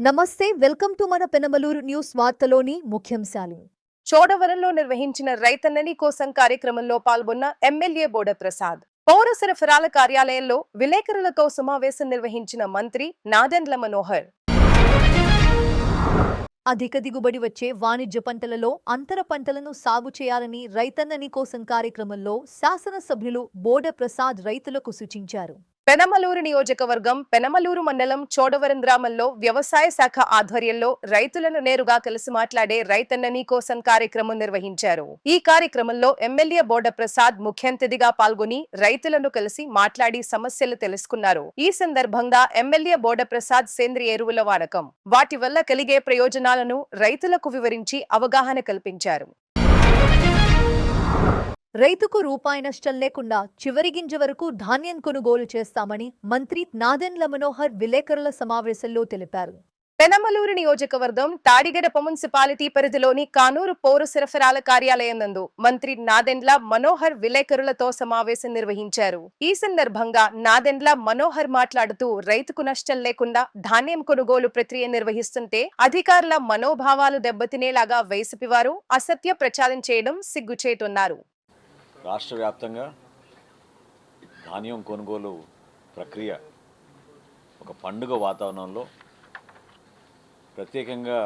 నమస్తే welcome to మన Penamaluru news వార్తలోని ముఖ్యాంశాలు. చోడవరంలో నిర్వహించిన రైతన్నని కోసం కార్యక్రమంలో పాల్గొన్న ఎమ్మెల్యే బోడ ప్రసాద్. పౌర సరఫరాల కార్యాలయంలో విలేకరులతో సమావేశం నిర్వహించిన మంత్రి నాదెండ్ల మనోహర్. అధిక దిగుబడి వచ్చే వాణిజ్య పంటలలో అంతర పంటలను సాగు చేయాలని రైతన్నని కోసం కార్యక్రమంలో శాసనసభ్యులు బోడ ప్రసాద్ రైతులకు సూచించారు. పెనమలూరు నియోజకవర్గం పెనమలూరు మండలం చోడవరం గ్రామంలో వ్యవసాయ శాఖ ఆధ్వర్యంలో రైతులను నేరుగా కలిసి మాట్లాడే రైతన్నని కోసం కార్యక్రమం నిర్వహించారు. ఈ కార్యక్రమంలో ఎమ్మెల్యే బోడ ప్రసాద్ ముఖ్య అతిథిగా పాల్గొని రైతులను కలిసి మాట్లాడి సమస్యలు తెలుసుకున్నారు. ఈ సందర్భంగా ఎమ్మెల్యే బోడ ప్రసాద్ సేంద్రియ ఎరువుల వాడకం, వాటి వల్ల కలిగే ప్రయోజనాలను రైతులకు వివరించి అవగాహన కల్పించారు. రైతుకు రూపాయి నష్టం లేకుండా చివరి గింజ వరకు ధాన్యం కొనుగోలు చేస్తామని మంత్రి నాదెండ్ల మనోహర్ విలేకరుల సమావేశంలో తెలిపారు. పెనమలూరు నియోజకవర్గం తాడిగడప మున్సిపాలిటీ పరిధిలోని కానూరు పౌర సరఫరాల కార్యాలయం నందు మంత్రి నాదెండ్ల మనోహర్ విలేకరులతో సమావేశం నిర్వహించారు. ఈ సందర్భంగా నాదెండ్ల మనోహర్ మాట్లాడుతూ రైతుకు నష్టం లేకుండా ధాన్యం కొనుగోలు ప్రక్రియ నిర్వహిస్తుంటే అధికారుల మనోభావాలు దెబ్బతినేలాగా వైసీపీవారు అసత్య ప్రచారం చేయడం సిగ్గుచేటన్నారు. రాష్ట్ర వ్యాప్తంగా ధాన్యం కొనుగోలు ప్రక్రియ ఒక పండుగ వాతావరణంలో ప్రత్యేకంగా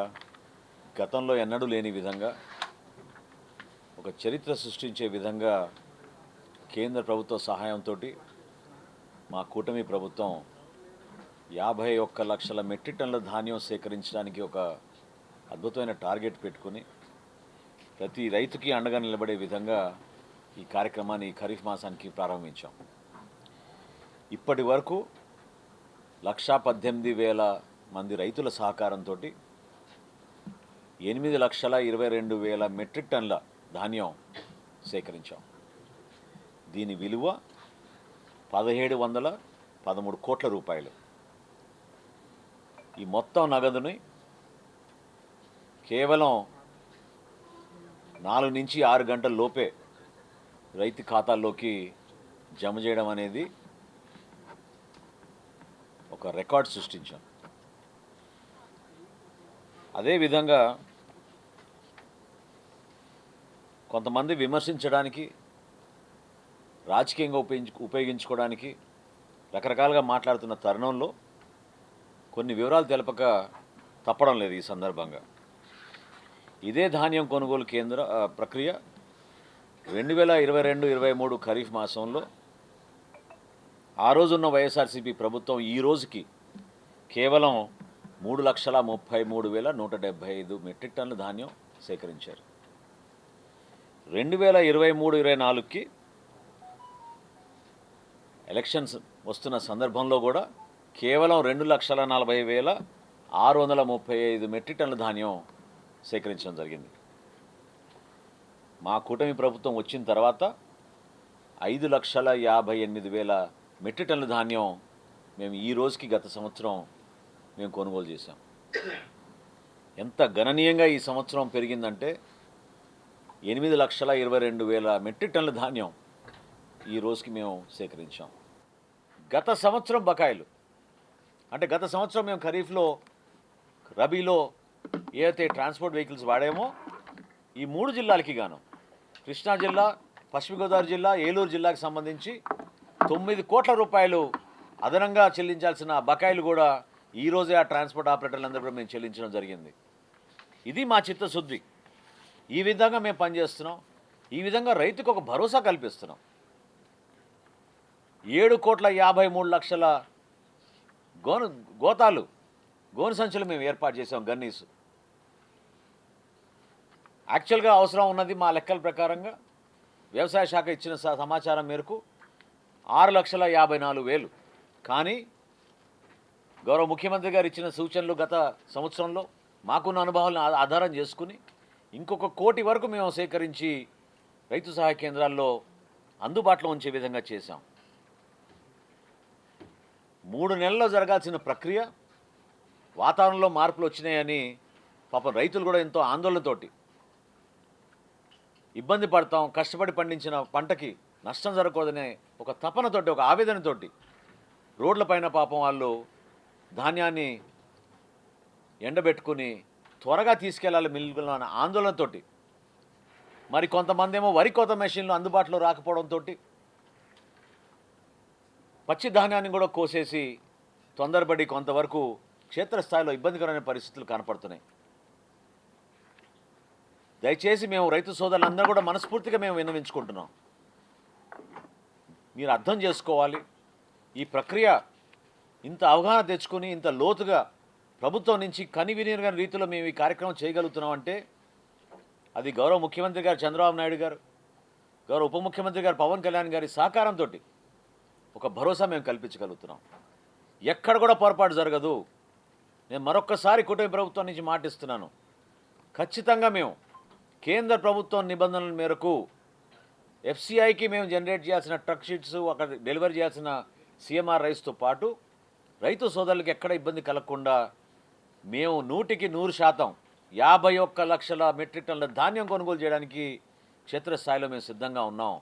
గతంలో ఎన్నడూ లేని విధంగా ఒక చరిత్ర సృష్టించే విధంగా కేంద్ర ప్రభుత్వ సహాయంతో మా కూటమి ప్రభుత్వం 51 లక్షల మెట్రిక్ టన్నుల ధాన్యం సేకరించడానికి ఒక అద్భుతమైన టార్గెట్ పెట్టుకుని ప్రతి రైతుకి అండగా నిలబడే విధంగా ఈ కార్యక్రమాన్ని ఖరీఫ్ మాసానికి ప్రారంభించాం. ఇప్పటి వరకు 1,18,000 మంది రైతుల సహకారంతో 8,22,000 మెట్రిక్ టన్నుల ధాన్యం సేకరించాం. దీని విలువ 1,713 కోట్ల రూపాయలు. ఈ మొత్తం నగదుని కేవలం 4 నుంచి 6 గంటల లోపే రైతు ఖాతాల్లోకి జమ చేయడం అనేది ఒక రికార్డ్ సృష్టించాం. అదేవిధంగా కొంతమంది విమర్శించడానికి, రాజకీయంగా ఉపయోగించుకోవడానికి రకరకాలుగా మాట్లాడుతున్న తరుణంలో కొన్ని వివరాలు తెలపక తప్పడం లేదు. ఈ సందర్భంగా ఇదే ధాన్యం కొనుగోలు కేంద్ర ప్రక్రియ 2022-23 ఖరీఫ్ మాసంలో ఆ రోజున్న వైఎస్ఆర్సీపీ ప్రభుత్వం ఈ రోజుకి కేవలం 3,33,175 మెట్రిక్ టన్నుల ధాన్యం సేకరించారు. 2023-24కి ఎలక్షన్స్ వస్తున్న సందర్భంలో కూడా కేవలం 2,40,635 మెట్రిక్ టన్నుల ధాన్యం సేకరించడం జరిగింది. మా కూటమి ప్రభుత్వం వచ్చిన తర్వాత 5,58,000 మెట్రిక్ టన్నుల ధాన్యం మేము ఈ రోజుకి గత సంవత్సరం మేము కొనుగోలు చేశాం. ఎంత గణనీయంగా ఈ సంవత్సరం పెరిగిందంటే 8,22,000 మెట్రిక్ టన్నుల ధాన్యం ఈ రోజుకి మేము సేకరించాం. గత సంవత్సరం బకాయిలు అంటే గత సంవత్సరం మేము ఖరీఫ్లో, రబీలో ఏదైతే ట్రాన్స్పోర్ట్ వెహికల్స్ వాడామో ఈ 3 జిల్లాలకి గాను కృష్ణా జిల్లా, పశ్చిమ గోదావరి జిల్లా, ఏలూరు జిల్లాకు సంబంధించి 9 కోట్ల రూపాయలు అదనంగా చెల్లించాల్సిన బకాయిలు కూడా ఈరోజే ఆ ట్రాన్స్పోర్ట్ ఆపరేటర్లందరూ కూడా మేము చెల్లించడం జరిగింది. ఇది మా చిత్తశుద్ధి. ఈ విధంగా మేము పనిచేస్తున్నాం. ఈ విధంగా రైతుకు ఒక భరోసా కల్పిస్తున్నాం. 7,53,00,000 గోను సంచులు మేము ఏర్పాటు చేసాం. గన్నీసు యాక్చువల్గా అవసరం ఉన్నది మా లెక్కల ప్రకారంగా వ్యవసాయ శాఖ ఇచ్చిన సమాచారం మేరకు 6,54,000. కానీ గౌరవ ముఖ్యమంత్రి గారు ఇచ్చిన సూచనలు గత సంవత్సరంలో మాకున్న అనుభవాలను ఆధారం చేసుకుని ఇంకొక 1 కోటి వరకు మేము సేకరించి రైతు సహాయ కేంద్రాల్లో అందుబాటులో ఉంచే విధంగా చేశాం. 3 నెలల్లో జరగాల్సిన ప్రక్రియ వాతావరణంలో మార్పులు వచ్చినాయని పాపం రైతులు కూడా ఎంతో ఆందోళనతోటి ఇబ్బంది పడతాం, కష్టపడి పండించిన పంటకి నష్టం జరగకూడదనే ఒక తపనతోటి, ఒక ఆవేదనతోటి రోడ్లపైన పాపం వాళ్ళు ధాన్యాన్ని ఎండబెట్టుకుని త్వరగా తీసుకెళ్ళాలి మిల్లులో అన్న ఆందోళనతోటి, మరి కొంతమంది ఏమో వరి కోత మెషిన్లు అందుబాటులో రాకపోవడంతో పచ్చి ధాన్యాన్ని కూడా కోసేసి తొందరపడి కొంతవరకు క్షేత్రస్థాయిలో ఇబ్బందికరమైన పరిస్థితులు కనపడుతున్నాయి. దయచేసి మేము రైతు సోదరులందరూ కూడా మనస్ఫూర్తిగా మేము విన్నవించుకుంటున్నాం, మీరు అర్థం చేసుకోవాలి. ఈ ప్రక్రియ ఇంత అవగాహన తెచ్చుకొని ఇంత లోతుగా ప్రభుత్వం నుంచి కనివినియని రీతిలో మేము ఈ కార్యక్రమం చేయగలుగుతున్నాం అంటే అది గౌరవ ముఖ్యమంత్రి గారు చంద్రబాబు నాయుడు గారు, గౌరవ ఉప ముఖ్యమంత్రి గారు పవన్ కళ్యాణ్ గారి సహకారంతో ఒక భరోసా మేము కల్పించగలుగుతున్నాం. ఎక్కడ కూడా పొరపాటు జరగదు. నేను మరొక్కసారి కూటమి ప్రభుత్వం నుంచి మాటిస్తున్నాను, ఖచ్చితంగా మేము కేంద్ర ప్రభుత్వం నిబంధనల మేరకు ఎఫ్సిఐకి మేము జనరేట్ చేయాల్సిన ట్రక్ షీట్స్, అక్కడ డెలివరీ చేయాల్సిన సిఎంఆర్ రైస్తో పాటు రైతు సోదరులకు ఎక్కడ ఇబ్బంది కలగకుండా మేము 100% 51 లక్షల మెట్రిక్ టన్నుల ధాన్యం కొనుగోలు చేయడానికి క్షేత్రస్థాయిలో మేము సిద్ధంగా ఉన్నాం.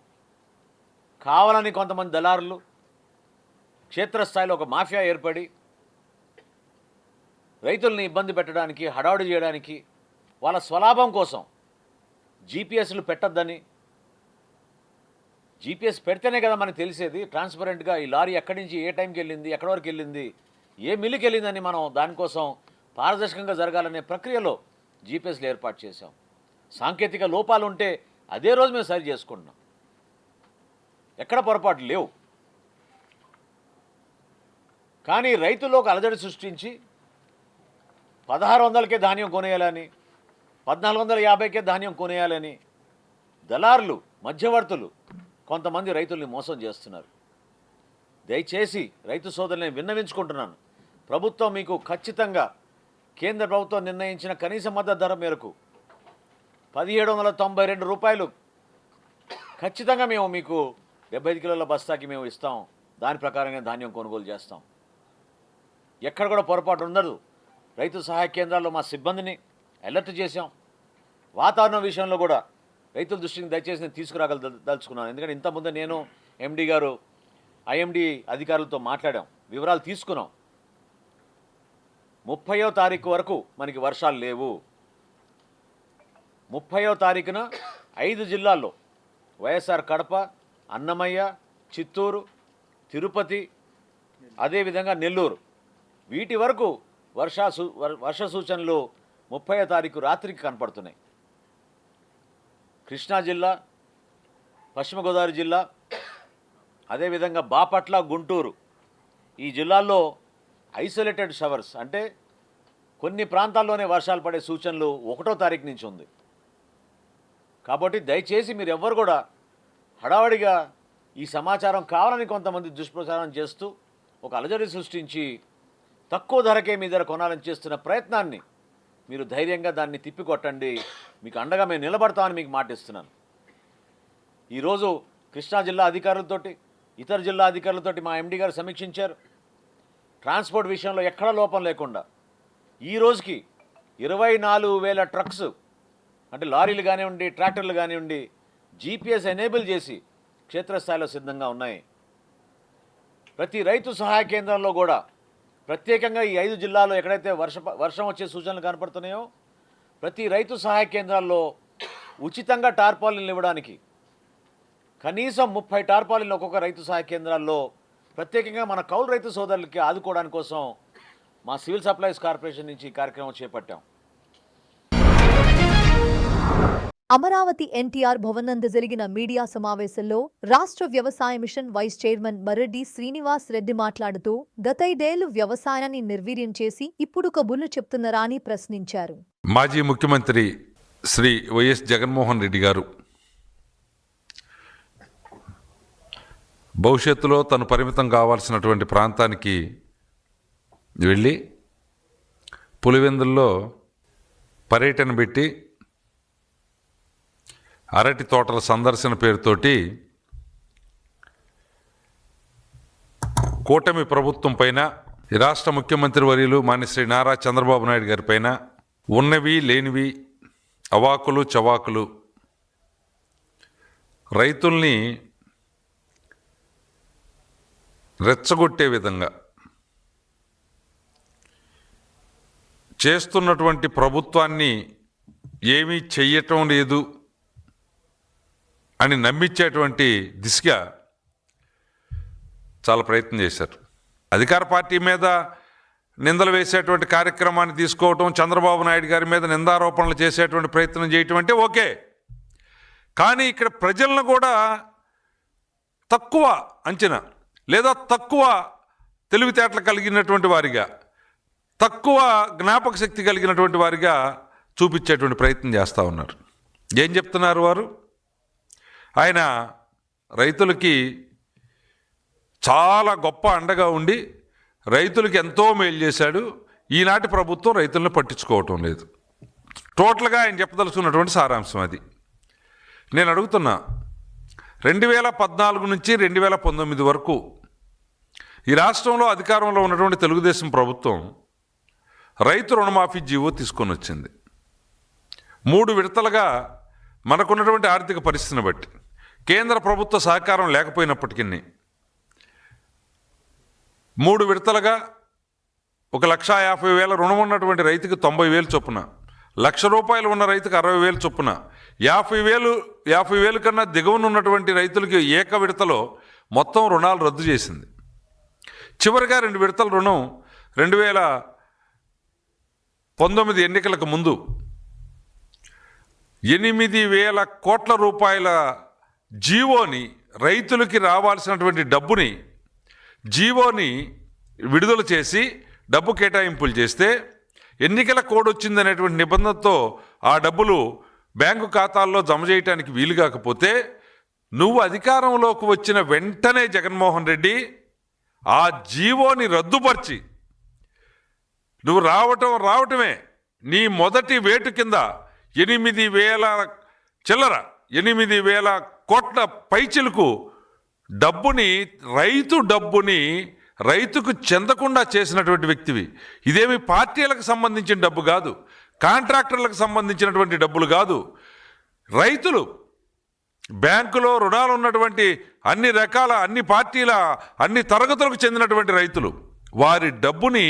కావాలని కొంతమంది దళారులు క్షేత్రస్థాయిలో ఒక మాఫియా ఏర్పడి రైతుల్ని ఇబ్బంది పెట్టడానికి, హడావుడి చేయడానికి, వాళ్ళ స్వలాభం కోసం జీపీఎస్లు పెట్టద్దని, జీపీఎస్ పెడితేనే కదా మనకు తెలిసేది ట్రాన్స్పరెంట్గా ఈ లారీ ఎక్కడి నుంచి ఏ టైంకి వెళ్ళింది, ఎక్కడి వరకు వెళ్ళింది, ఏ మిల్లుకి వెళ్ళిందని మనం దానికోసం పారదర్శకంగా జరగాలనే ప్రక్రియలో జీపీఎస్లు ఏర్పాటు చేశాం. సాంకేతిక లోపాలు ఉంటే అదే రోజు మేము సరి చేసుకుంటున్నాం, ఎక్కడ పొరపాటు లేవు. కానీ రైతుల్లో ఒక అలజడి సృష్టించి 1600కే ధాన్యం కొనేయాలని, 1450కే ధాన్యం కొనేయాలని దళారులు, మధ్యవర్తులు కొంతమంది రైతుల్ని మోసం చేస్తున్నారు. దయచేసి రైతు సోదరులను విన్నవించుకుంటున్నాను, ప్రభుత్వం మీకు ఖచ్చితంగా కేంద్ర ప్రభుత్వం నిర్ణయించిన కనీస మద్దతు ధర మేరకు 1792 రూపాయలు ఖచ్చితంగా మేము మీకు 75 కిలోల బస్తాకి మేము ఇస్తాం. దాని ప్రకారంగా ధాన్యం కొనుగోలు చేస్తాం. ఎక్కడ కూడా పొరపాటు ఉండదు. రైతు సహాయ కేంద్రాల్లో మా సిబ్బందిని అలర్ట్ చేశాం. వాతావరణం విషయంలో కూడా రైతుల దృష్టిని దయచేసి నేను తీసుకురాగలుగుతున్నాను. ఎందుకంటే ఇంతకుముందు నేను ఎండి గారు ఐఎండి అధికారులతో మాట్లాడాం, వివరాలు తీసుకున్నాం. 30వ తారీఖు వరకు మనకి వర్షాలు లేవు. 30వ తారీఖున 5 జిల్లాల్లో వైఎస్ఆర్ కడప, అన్నమయ్య, చిత్తూరు, తిరుపతి, అదేవిధంగా నెల్లూరు, వీటి వరకు వర్ష సూచనలు 30వ తారీఖు రాత్రికి కనపడుతున్నాయి. కృష్ణా జిల్లా, పశ్చిమ గోదావరి జిల్లా, అదేవిధంగా బాపట్ల, గుంటూరు, ఈ జిల్లాల్లో ఐసోలేటెడ్ షవర్స్ అంటే కొన్ని ప్రాంతాల్లోనే వర్షాలు పడే సూచనలు 1వ తారీఖు నుంచి ఉంది. కాబట్టి దయచేసి మీరు ఎవ్వరు కూడా హడావడిగా ఈ సమాచారం కావాలని కొంతమంది దుష్ప్రచారం చేస్తూ ఒక అలజడి సృష్టించి తక్కువ ధరకే మీ దగ్గర కొనాలని చేస్తున్న ప్రయత్నాన్ని మీరు ధైర్యంగా దాన్ని తిప్పికొట్టండి. మీకు అండగా మేము నిలబడతామని మీకు మాటిస్తున్నాను. ఈరోజు కృష్ణా జిల్లా అధికారులతోటి, ఇతర జిల్లా అధికారులతోటి మా ఎండి గారు సమీక్షించారు. ట్రాన్స్పోర్ట్ విషయంలో ఎక్కడ లోపం లేకుండా ఈ రోజుకి 24,000 ట్రక్స్ అంటే లారీలు కానివ్వండి, ట్రాక్టర్లు కానివ్వండి, జీపీఎస్ ఎనేబుల్ చేసి క్షేత్రస్థాయిలో సిద్ధంగా ఉన్నాయి. ప్రతి రైతు సహాయ కేంద్రంలో కూడా ప్రత్యేకంగా ఈ 5 జిల్లాల్లో ఎక్కడైతే వర్షం వచ్చే సూచనలు కనపడుతున్నాయో ప్రతి రైతు సహాయ కేంద్రాల్లో ఉచితంగా టార్పాలిన్లు ఇవ్వడానికి కనీసం 30 టార్పాలిన్లు ఒక్కొక్క రైతు సహాయ కేంద్రాల్లో ప్రత్యేకంగా మన కౌలు రైతు సోదరులకి ఆదుకోవడానికి కోసం మా సివిల్ సప్లైస్ కార్పొరేషన్ నుంచి ఈ కార్యక్రమం చేపట్టాం. అమరావతి ఎన్టీఆర్ భవన్ నందు జరిగిన మీడియా సమావేశంలో రాష్ట్ర వ్యవసాయ mission vice chairman Marreddy Srinivas Reddy మాట్లాడుతూ గత 5 ఏళ్లు వ్యవసాయాన్ని నిర్వీర్యం చేసి ఇప్పుడు కబుర్లు చెప్తున్నారా అని ప్రశ్నించారు. మాజీ ముఖ్యమంత్రి శ్రీ వైఎస్ జగన్మోహన్ రెడ్డి గారు భవిష్యత్తులో తను పరిమితం కావాల్సినటువంటి ప్రాంతానికి వెళ్ళి పులివెందుల్లో పర్యటన పెట్టి అరటి తోటల సందర్శన పేరుతోటి కూటమి ప్రభుత్వం పైన రాష్ట్ర ముఖ్యమంత్రి వర్యులు మాన్య శ్రీ నారా చంద్రబాబు నాయుడు గారి పైన ఉన్నవి లేనివి అవాకులు చవాకులు రైతుల్ని రెచ్చగొట్టే విధంగా చేస్తున్నటువంటి ప్రభుత్వాన్ని ఏమీ చెయ్యటం లేదు అని నమ్మించేటువంటి దిశగా చాలా ప్రయత్నం చేశారు. అధికార పార్టీ మీద నిందలు వేసేటువంటి కార్యక్రమాన్ని తీసుకోవటం, చంద్రబాబు నాయుడు గారి మీద నిందారోపణలు చేసేటువంటి ప్రయత్నం చేయటం అంటే ఓకే. కానీ ఇక్కడ ప్రజలను కూడా తక్కువ అంచనా లేదా తక్కువ తెలివితేటలు కలిగినటువంటి వారిగా, తక్కువ జ్ఞాపక శక్తి కలిగినటువంటి వారిగా చూపించేటువంటి ప్రయత్నం చేస్తూ ఉన్నారు. ఏం చెప్తున్నారు వారు? ఆయన రైతులకి చాలా గొప్ప అండగా ఉండి రైతులకి ఎంతో మేలు చేశాడు. ఈనాటి ప్రభుత్వం రైతులను పట్టించుకోవటం లేదు. టోటల్గా ఆయన చెప్పదలుచుకున్నటువంటి సారాంశం అది. నేను అడుగుతున్నా, 2014 నుంచి 2019 వరకు ఈ రాష్ట్రంలో అధికారంలో ఉన్నటువంటి తెలుగుదేశం ప్రభుత్వం రైతు రుణమాఫీ జీవో తీసుకొని వచ్చింది. 3 విడతలుగా మనకున్నటువంటి ఆర్థిక పరిస్థితిని బట్టి, కేంద్ర ప్రభుత్వ సహకారం లేకపోయినప్పటికీ 3 విడతలుగా 1,50,000 రుణం ఉన్నటువంటి రైతుకి 90,000 చొప్పున, ₹1,00,000 ఉన్న రైతుకి 60,000 చొప్పున, 50,000 కన్నా దిగువన ఉన్నటువంటి రైతులకి ఏక విడతలో మొత్తం రుణాలు రద్దు చేసింది. చివరిగా 2 విడతల రుణం 2019 ఎన్నికలకు ముందు 8,000 కోట్ల రూపాయల జీవోని, రైతులకి రావాల్సినటువంటి డబ్బుని జీవోని విడుదల చేసి డబ్బు కేటాయింపులు చేస్తే, ఎన్నికల కోడ్ వచ్చిందనేటువంటి నిబంధనతో ఆ డబ్బులు బ్యాంకు ఖాతాల్లో జమ చేయడానికి వీలు కాకపోతే, నువ్వు అధికారంలోకి వచ్చిన వెంటనే జగన్మోహన్ రెడ్డి ఆ జీవోని రద్దుపరిచి, నువ్వు రావటమే నీ మొదటి వేటు కింద 8,000 కోట్ల పైచిలకు డబ్బుని, డబ్బుని రైతుకు చెందకుండా చేసినటువంటి వ్యక్తివి. ఇదేమి పార్టీలకు సంబంధించిన డబ్బు కాదు, కాంట్రాక్టర్లకు సంబంధించినటువంటి డబ్బులు కాదు. రైతులు బ్యాంకులో రుణాలు ఉన్నటువంటి అన్ని రకాల, అన్ని పార్టీల, అన్ని తరగతులకు చెందినటువంటి రైతులు, వారి డబ్బుని,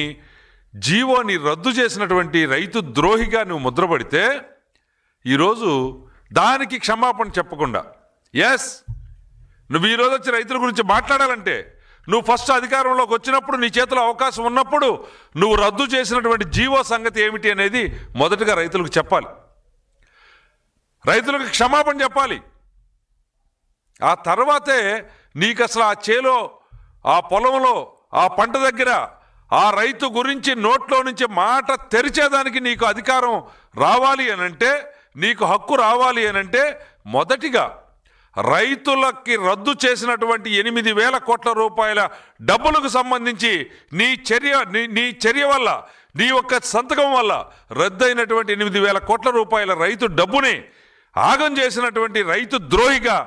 జీవోని రద్దు చేసినటువంటి రైతు ద్రోహిగా నువ్వు ముద్రపడితే, ఈరోజు దానికి క్షమాపణ చెప్పకుండా, ఎస్ నువ్వు ఈరోజు వచ్చి రైతుల గురించి మాట్లాడాలంటే, నువ్వు ఫస్ట్ అధికారంలోకి వచ్చినప్పుడు, నీ చేతిలో అవకాశం ఉన్నప్పుడు నువ్వు రద్దు చేసినటువంటి జీవో సంగతి ఏమిటి అనేది మొదటగా రైతులకు చెప్పాలి. రైతులకు క్షమాపణ చెప్పాలి. ఆ తర్వాతే నీకు అసలు ఆ చేలో, ఆ పొలంలో, ఆ పంట దగ్గర ఆ రైతు గురించి నోట్లో నుంచి మాట తెరిచేదానికి నీకు అధికారం రావాలి అనంటే, నీకు హక్కు రావాలి అనంటే, మొదటిగా రైతులకి రద్దు చేసినటువంటి 8,000 కోట్ల రూపాయల డబ్బులకు సంబంధించి నీ చర్య వల్ల, నీ యొక్క సంతకం వల్ల రద్దయినటువంటి 8,000 కోట్ల రూపాయల రైతు డబ్బుని ఆగం చేసినటువంటి రైతు ద్రోహిగా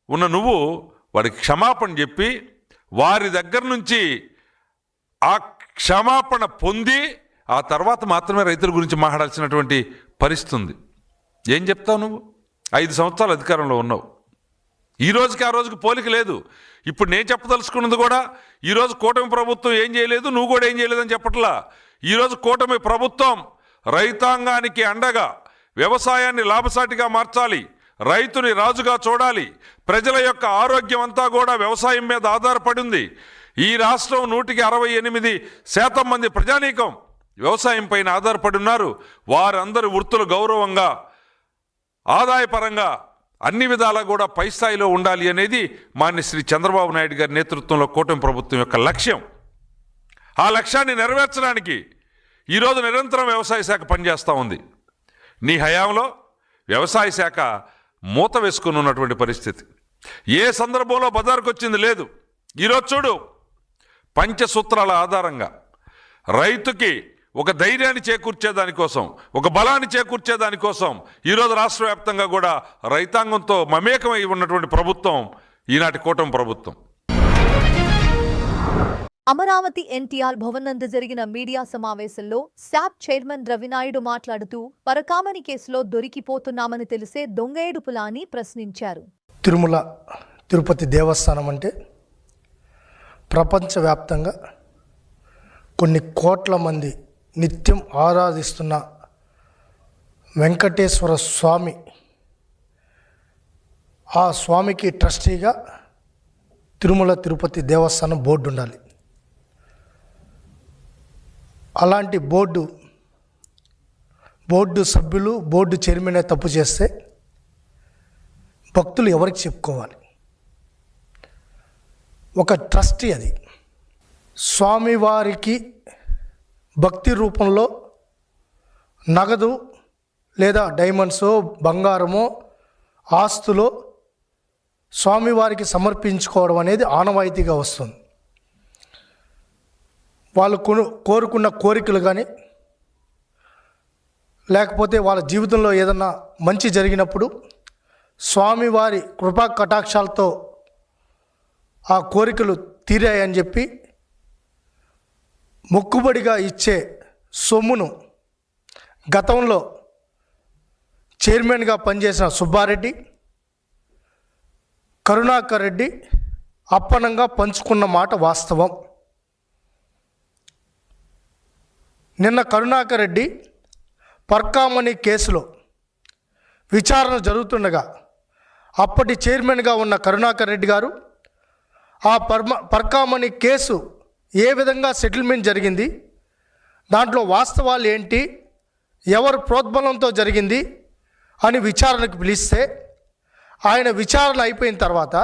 ఉన్న నువ్వు వాడికి క్షమాపణ చెప్పి, వారి దగ్గర నుంచి ఆ క్షమాపణ పొంది, ఆ తర్వాత మాత్రమే రైతుల గురించి మాట్లాడాల్సినటువంటి పరిస్థితి ఉంది. ఏం చెప్తావు నువ్వు? 5 సంవత్సరాలు అధికారంలో ఉన్నావు. ఈ రోజుకి ఆ రోజుకి పోలిక లేదు. ఇప్పుడు నేను చెప్పదలుచుకున్నది కూడా, ఈరోజు కూటమి ప్రభుత్వం ఏం చేయలేదు, నువ్వు కూడా ఏం చేయలేదని చెప్పట్లా. ఈరోజు కూటమి ప్రభుత్వం రైతాంగానికి అండగా, వ్యవసాయాన్ని లాభసాటిగా మార్చాలి, రైతుని రాజుగా చూడాలి, ప్రజల యొక్క ఆరోగ్యం అంతా కూడా వ్యవసాయం మీద ఆధారపడి ఉంది. ఈ రాష్ట్రం 168% మంది ప్రజానీకం వ్యవసాయం పైన ఆధారపడి ఉన్నారు. వారందరి వృత్తులు గౌరవంగా, ఆదాయపరంగా అన్ని విధాలా కూడా పై స్థాయిలో ఉండాలి అనేది మాన్య శ్రీ చంద్రబాబు నాయుడు గారి నేతృత్వంలో కూటమి ప్రభుత్వం యొక్క లక్ష్యం. ఆ లక్ష్యాన్ని నెరవేర్చడానికి ఈరోజు నిరంతరం వ్యవసాయ శాఖ పనిచేస్తూ ఉంది. నీ హయాంలో వ్యవసాయ శాఖ మూత వేసుకుని ఉన్నటువంటి పరిస్థితి. ఏ సందర్భంలో బజారుకు వచ్చింది లేదు. ఈరోజు చూడు, పంచసూత్రాల ఆధారంగా రైతుకి ఒక ధైర్యాన్ని చేకూర్చేదానికోసం, ఒక బలాన్ని చేకూర్చేదానికోసం ఈరోజు రాష్ట్ర వ్యాప్తంగా కూడా రైతాంగంతో మమేకమై ఉన్నటువంటి ప్రభుత్వం ఈనాటి కూటమి ప్రభుత్వం. అమరావతి ఎన్టీఆర్ భవన్ నందు జరిగిన మీడియా సమావేశంలో శాప్ చైర్మన్ రవినాయుడు మాట్లాడుతూ, పరకామణి కేసులో దొరికిపోతున్నామని తెలిసే దొంగేడుపులా అని ప్రశ్నించారు. తిరుమల తిరుపతి దేవస్థానం అంటే ప్రపంచవ్యాప్తంగా కొన్ని కోట్ల మంది నిత్యం ఆరాధిస్తున్న వెంకటేశ్వర స్వామి, ఆ స్వామికి ట్రస్టీగా తిరుమల తిరుపతి దేవస్థానం బోర్డు ఉండాలి. అలాంటి బోర్డు సభ్యులు, బోర్డు చైర్మనే తప్పు చేస్తే భక్తులు ఎవరికి చెప్పుకోవాలి? ఒక ట్రస్టీ అది. స్వామివారికి భక్తి రూపంలో నగదు లేదా డైమండ్సో, బంగారమో, ఆస్తులో స్వామివారికి సమర్పించుకోవడం అనేది ఆనవాయితీగా వస్తుంది. వాళ్ళు కోరుకున్న కోరికలు కానీ, లేకపోతే వాళ్ళ జీవితంలో ఏదన్నా మంచి జరిగినప్పుడు స్వామివారి కృపా కటాక్షాలతో ఆ కోరికలు తీరాయని చెప్పి మొక్కుబడిగా ఇచ్చే సొమ్మును గతంలో చైర్మన్గా పనిచేసిన సుబ్బారెడ్డి, కరుణాకర్ రెడ్డి అప్పనంగా పంచుకున్న మాట వాస్తవం. నిన్న కరుణాకర్ రెడ్డి పర్కామణి కేసులో విచారణ జరుగుతుండగా అప్పటి చైర్మన్గా ఉన్న కరుణాకర్ రెడ్డి గారు ఆ పర్కామణి కేసు ఏ విధంగా సెటిల్మెంట్ జరిగింది, దాంట్లో వాస్తవాలు ఏంటి, ఎవరు ప్రోద్బలంతో జరిగింది అని విచారణకు పిలిస్తే ఆయన విచారణ అయిపోయిన తర్వాత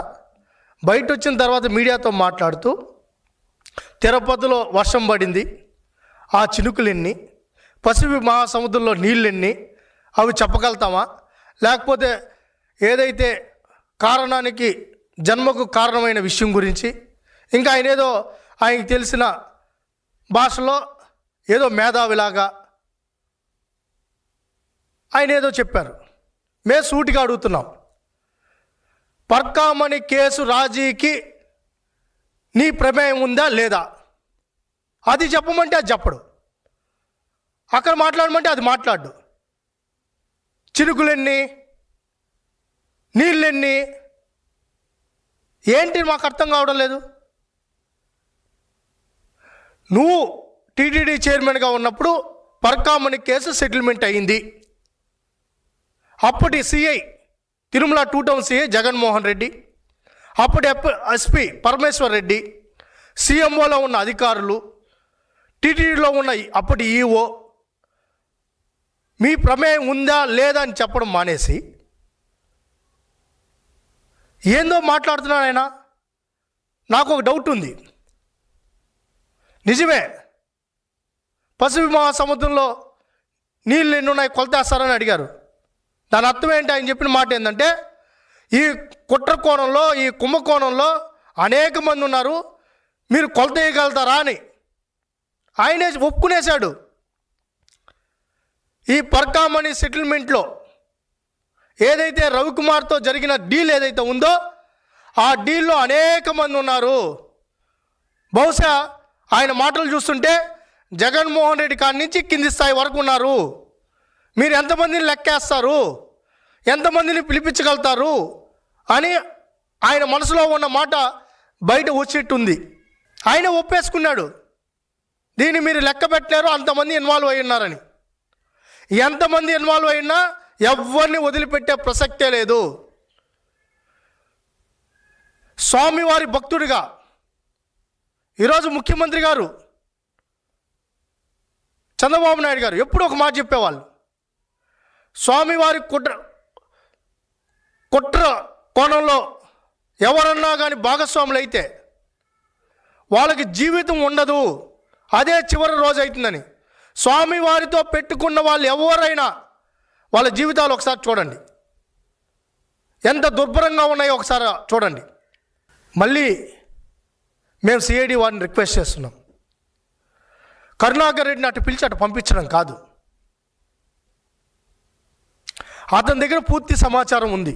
బయట వచ్చిన తర్వాత మీడియాతో మాట్లాడుతూ తిరుపతిలో వర్షం పడింది, ఆ చినుకులెన్ని, పసిఫిక్ మహాసముద్రంలో నీళ్ళెన్ని, అవి చెప్పగలుగుతామా? లేకపోతే ఏదైతే కారణానికి జన్మకు కారణమైన విషయం గురించి ఇంకా ఆయన ఏదో ఆయనకి తెలిసిన భాషలో ఏదో మేధావిలాగా ఆయన ఏదో చెప్పారు. మేము సూటిగా అడుగుతున్నాం, పర్కామణి కేసు రాజీకి నీ ప్రమేయం ఉందా లేదా? అది చెప్పమంటే అది చెప్పడు, అక్కడ మాట్లాడమంటే అది మాట్లాడు. చినుకులెన్ని, నీళ్ళెన్ని, ఏంటి మాకు అర్థం కావడం లేదు. నువ్వు టీటీడీ చైర్మన్గా ఉన్నప్పుడు పర్కామణి కేసు సెటిల్మెంట్ అయింది. అప్పటి CI Tirumala 2 town CI Jaganmohan Reddy, అప్పటి ఎస్పీ పరమేశ్వర్ రెడ్డి, సిఎంఓలో ఉన్న అధికారులు, టీటీడీలో ఉన్న అప్పటి ఈఓ మీ ప్రమేయం ఉందా లేదా అని చెప్పడం మానేసి ఏందో మాట్లాడుతున్నాడు ఆయన. నాకు ఒక డౌట్ ఉంది. నిజమే, పసిఫిక్ మహాసముద్రంలో నీళ్ళు ఎన్ని ఉన్నాయి కొలతేస్తారని అడిగారు. దాని అర్థం ఏంటి? ఆయన చెప్పిన మాట ఏంటంటే, ఈ కుట్ర కోణంలో, ఈ కుంభకోణంలో అనేక మంది ఉన్నారు, మీరు కొలత వేయగలుగుతారా అని ఆయనే ఒప్పుకునేశాడు. ఈ పర్కామణి సెటిల్మెంట్లో ఏదైతే రవికుమార్తో జరిగిన డీల్ ఏదైతే ఉందో ఆ డీల్లో అనేక మంది ఉన్నారు. బహుశా ఆయన మాటలు చూస్తుంటే జగన్మోహన్ రెడ్డి కాడి నుంచి కింది స్థాయి వరకు ఉన్నారు. మీరు ఎంతమందిని లెక్కేస్తారు, ఎంతమందిని పిలిపించగలుగుతారు అని ఆయన మనసులో ఉన్న మాట బయట వచ్చేట్టుంది. ఆయన ఒప్పేసుకున్నాడు, దీన్ని మీరు లెక్క పెట్టలేరు, అంతమంది ఇన్వాల్వ్ అయి ఉన్నారని. ఎంతమంది ఇన్వాల్వ్ అయినా ఎవరిని వదిలిపెట్టే ప్రసక్తే లేదు. స్వామివారి భక్తుడిగా ఈరోజు ముఖ్యమంత్రి గారు చంద్రబాబు నాయుడు గారు ఎప్పుడూ ఒక మాట చెప్పేవాళ్ళు, స్వామివారి కుట్ర కోణంలో ఎవరన్నా కానీ భాగస్వాములు అయితే వాళ్ళకి జీవితం ఉండదు, అదే చివరి రోజు అవుతుందని. స్వామివారితో పెట్టుకున్న వాళ్ళు ఎవరైనా వాళ్ళ జీవితాలు ఒకసారి చూడండి, ఎంత దుర్భరంగా ఉన్నాయో ఒకసారి చూడండి. మళ్ళీ మేము సిఐడి వారిని రిక్వెస్ట్ చేస్తున్నాం, కరుణాకర్ రెడ్డిని అటు పిలిచి అటు పంపించడం కాదు. అతని దగ్గర పూర్తి సమాచారం ఉంది,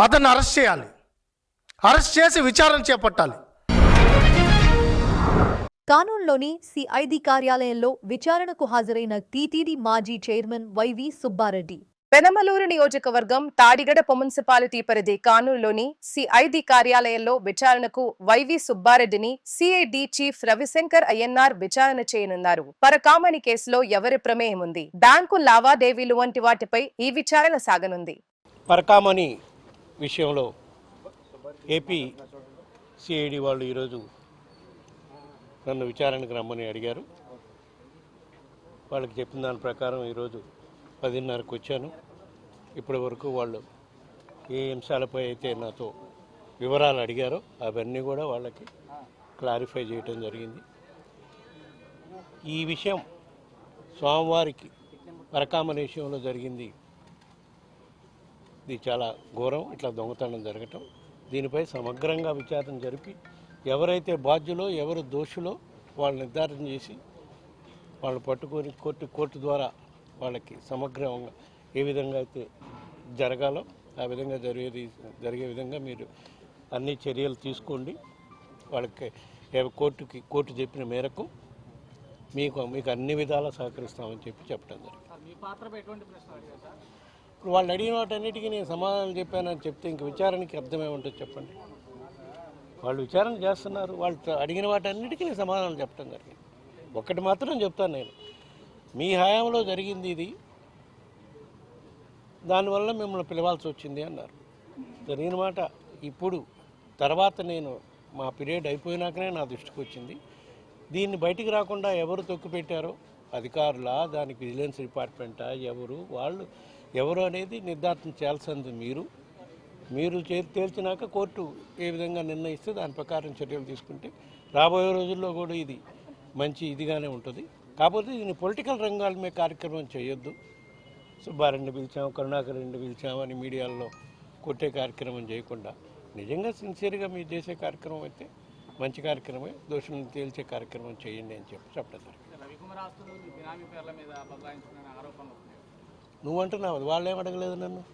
అతన్ని అరెస్ట్ చేయాలి, అరెస్ట్ చేసి విచారణ చేపట్టాలి. కానూన్లోని సిఐడి కార్యాలయంలో విచారణకు హాజరైన టీటీడీ మాజీ చైర్మన్ వైవి సుబ్బారెడ్డి పెనమలూరు నియోజకవర్గం తాడిగడప మున్సిపాలిటీ పరిధి కానూరులోని సిఐడి కార్యాలయంలో విచారణకు YV సుబ్బారెడ్డిని CID chief Ravishankar Ayyanar విచారణ చేయనున్నారు. పరకామణి కేసులో ఎవరి ప్రమేయం ఉంది, బ్యాంకు లావాదేవీలు వంటి వాటిపై ఈ విచారణ సాగనుంది. పరకామణి విషయంలో ఏపీ సిఐడి వాళ్ళు ఈరోజు నన్ను విచారణకు రమ్మని అడిగారు. వాళ్ళకి చెప్పిన దాని ప్రకారం ఈరోజు 10:30కు వచ్చాను. ఇప్పటి వరకు వాళ్ళు ఏ అంశాలపై అయితే నాతో వివరాలు అడిగారో అవన్నీ కూడా వాళ్ళకి క్లారిఫై చేయటం జరిగింది. ఈ విషయం స్వామివారికి పరకామణి విషయంలో జరిగింది. ఇది చాలా ఘోరం, ఇట్లా దొంగతనం జరగటం. దీనిపై సమగ్రంగా విచారణ జరిపి ఎవరైతే బాధ్యులో ఎవరు దోషులో వాళ్ళు నిర్ధారణ చేసి వాళ్ళు పట్టుకొని కోర్టు ద్వారా వాళ్ళకి సమగ్రంగా ఏ విధంగా అయితే జరగాలో ఆ విధంగా జరిగే విధంగా మీరు అన్ని చర్యలు తీసుకోండి. వాళ్ళకి కోర్టు చెప్పిన మేరకు మీకు అన్ని విధాలా సహకరిస్తామని చెప్పడం జరిగింది. ఇప్పుడు వాళ్ళు అడిగిన వాటన్నిటికీ నేను సమాధానం చెప్పానని చెప్తే ఇంక విచారణకి అర్థమేముంటుంది చెప్పండి. వాళ్ళు విచారణ చేస్తున్నారు, వాళ్ళు అడిగిన వాటన్నిటికీ నేను సమాధానం చెప్పడం జరిగింది. ఒక్కటి మాత్రం చెప్తాను, నేను మీ హయాంలో జరిగింది ఇది, దానివల్ల మిమ్మల్ని పిలవాల్సి వచ్చింది అన్నారు. జరిగిన మాట ఇప్పుడు తర్వాత నేను మా పీరియడ్ అయిపోయినాకనే నా దృష్టికి వచ్చింది. దీన్ని బయటికి రాకుండా ఎవరు తొక్కిపెట్టారో, అధికారులా, దానికి విజిలెన్స్ డిపార్ట్మెంటా, వాళ్ళు ఎవరు అనేది నిర్ధారణ చేయాల్సింది మీరు తేల్చినాక కోర్టు ఏ విధంగా నిర్ణయిస్తే దాని ప్రకారం చర్యలు తీసుకుంటే రాబోయే రోజుల్లో కూడా ఇది మంచి ఇదిగానే ఉంటుంది. కాకపోతే దీన్ని పొలిటికల్ రంగాల మీద కార్యక్రమం చేయొద్దు. సుబ్బారెడ్డిని పిలిచాము, కరుణాకర్ రెడ్డిని పిలిచామని మీడియాలో కొట్టే కార్యక్రమం చేయకుండా నిజంగా సిన్సియర్గా మీరు చేసే కార్యక్రమం అయితే మంచి కార్యక్రమే, దోషులను తేల్చే కార్యక్రమం చేయండి అని చెప్పడం జరిగింది. నువ్వు అంటున్నావు, వాళ్ళు ఏం అడగలేదు నన్ను,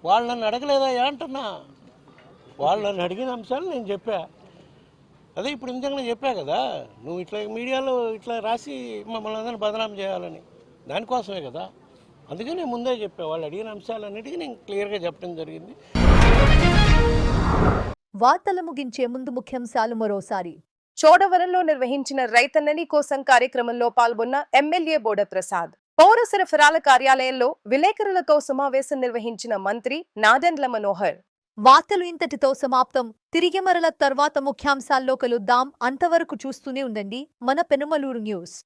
వాళ్ళు నన్ను అడగలేదా అంటున్నా. వాళ్ళు నన్ను అడిగిన అంశాలు నేను చెప్పా. అదే ఇప్పుడు ఇంతగా చెప్పా కదా, నువ్వు ఇట్లా మీడియాలో ఇట్లా రాసి మమ్మల్ని అందరినీ బదనాం చేయాలని, దానికోసమే కదా. అందుకే నేను ముందే చెప్పా, వాళ్ళు అడిగిన అంశాలన్నిటికీ నేను క్లియర్గా చెప్పడం జరిగింది. వార్తలు ముగించే ముందు ముఖ్యాంశాలు మరోసారి. చోడవరంలో నిర్వహించిన రైతన్నని కోసం కార్యక్రమంలో పాల్గొన్న ఎమ్మెల్యే బోడ ప్రసాద్. పౌర సరఫరాల కార్యాలయంలో విలేకరులతో సమావేశం నిర్వహించిన మంత్రి నాదెండ్ల మనోహర్. వార్తలు ఇంతటితో సమాప్తం. తిరిగి మరల తర్వాత ముఖ్యాంశాల్లో కలుద్దాం. అంతవరకు చూస్తూనే ఉండండి మన పెనమలూరు న్యూస్.